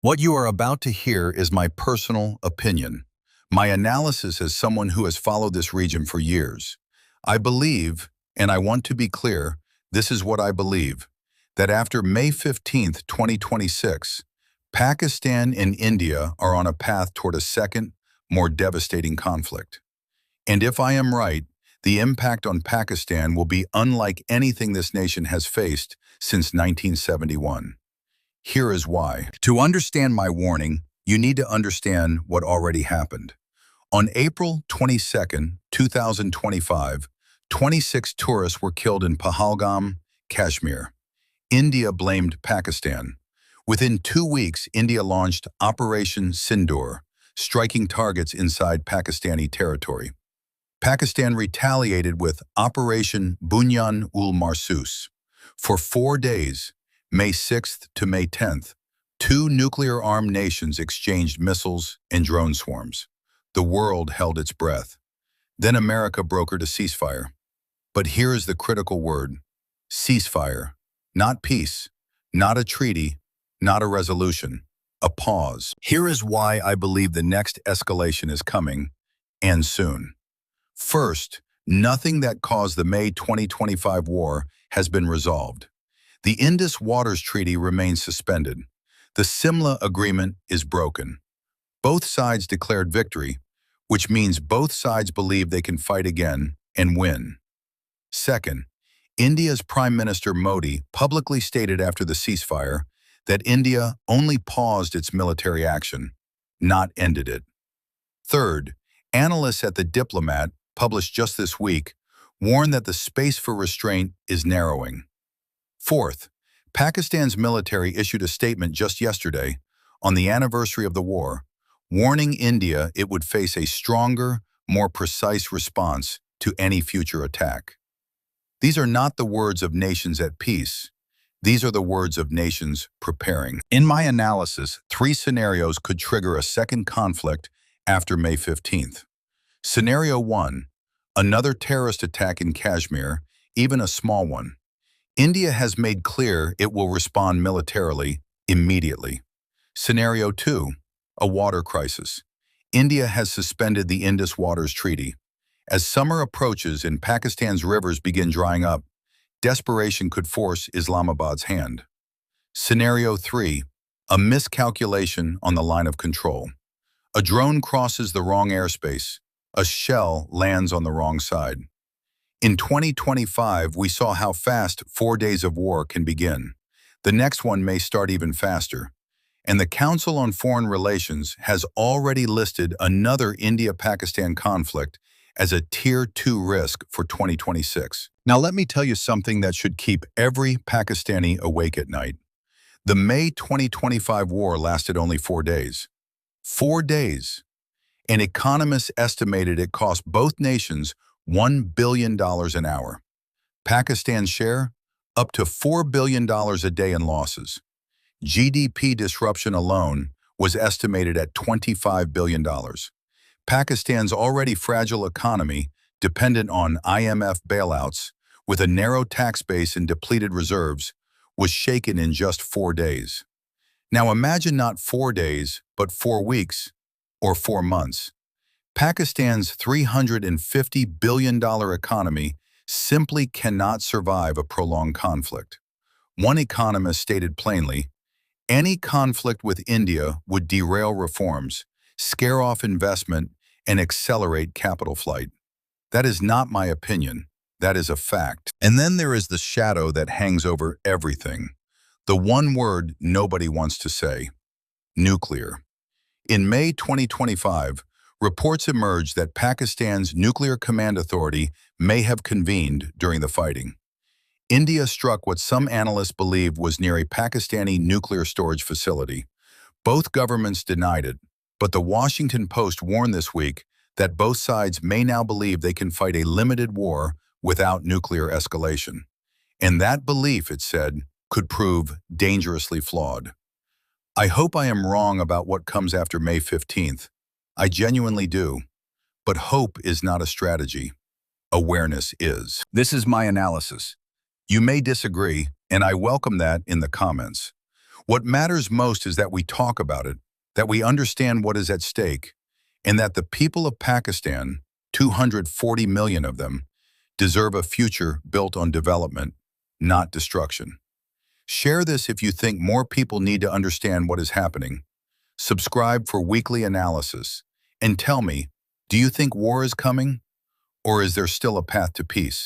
What you are about to hear is my personal opinion, my analysis as someone who has followed this region for years. I believe, and I want to be clear, this is what I believe, that after May 15th, 2026, Pakistan and India are on a path toward a second, more devastating conflict. And if I am right, the impact on Pakistan will be unlike anything this nation has faced since 1971. Here is why. To understand my warning, you need to understand what already happened. On April 22nd, 2025, 26 tourists were killed in Pahalgam, Kashmir. India blamed Pakistan. Within 2 weeks, India launched Operation Sindoor, striking targets inside Pakistani territory. Pakistan retaliated with Operation Bunyan-ul-Marsus. For 4 days, May 6th to May 10th, 2 nuclear-armed nations exchanged missiles and drone swarms. The world held its breath. Then America brokered a ceasefire. But here is the critical word: ceasefire. Not peace, not a treaty, not a resolution, a pause. Here is why I believe the next escalation is coming, and soon. First, nothing that caused the May 2025 war has been resolved. The Indus Waters Treaty remains suspended. The Simla Agreement is broken. Both sides declared victory, which means both sides believe they can fight again and win. Second, India's Prime Minister Modi publicly stated after the ceasefire that India only paused its military action, not ended it. Third, analysts at The Diplomat, published just this week, warn that the space for restraint is narrowing. Fourth, Pakistan's military issued a statement just yesterday, on the anniversary of the war, warning India it would face a stronger, more precise response to any future attack. These are not the words of nations at peace. These are the words of nations preparing. In my analysis, 3 scenarios could trigger a second conflict after May 15th. Scenario 1, another terrorist attack in Kashmir, even a small one. India has made clear it will respond militarily, immediately. Scenario 2, a water crisis. India has suspended the Indus Waters Treaty. As summer approaches and Pakistan's rivers begin drying up, desperation could force Islamabad's hand. Scenario 3, a miscalculation on the line of control. A drone crosses the wrong airspace. A shell lands on the wrong side. In 2025, we saw how fast 4 days of war can begin. The next one may start even faster. And the Council on Foreign Relations has already listed another India-Pakistan conflict as a Tier 2 risk for 2026. Now let me tell you something that should keep every Pakistani awake at night. The May 2025 war lasted only 4 days. 4 days. And economists estimated it cost both nations $1 billion an hour. Pakistan's share? Up to $4 billion a day in losses. GDP disruption alone was estimated at $25 billion. Pakistan's already fragile economy, dependent on IMF bailouts, with a narrow tax base and depleted reserves, was shaken in just 4 days. Now imagine not 4 days, but 4 weeks, or 4 months. Pakistan's $350 billion economy simply cannot survive a prolonged conflict. One economist stated plainly, any conflict with India would derail reforms, scare off investment, and accelerate capital flight. That is not my opinion. That is a fact. And then there is the shadow that hangs over everything. The one word nobody wants to say: nuclear. In May 2025, reports emerged that Pakistan's Nuclear Command Authority may have convened during the fighting. India struck what some analysts believed was near a Pakistani nuclear storage facility. Both governments denied it, but the Washington Post warned this week that both sides may now believe they can fight a limited war without nuclear escalation. And that belief, it said, could prove dangerously flawed. I hope I am wrong about what comes after May 15th. I genuinely do. But hope is not a strategy. Awareness is. This is my analysis. You may disagree, and I welcome that in the comments. What matters most is that we talk about it, that we understand what is at stake, and that the people of Pakistan, 240 million of them, deserve a future built on development, not destruction. Share this if you think more people need to understand what is happening. Subscribe for weekly analysis. And tell me, do you think war is coming, or is there still a path to peace?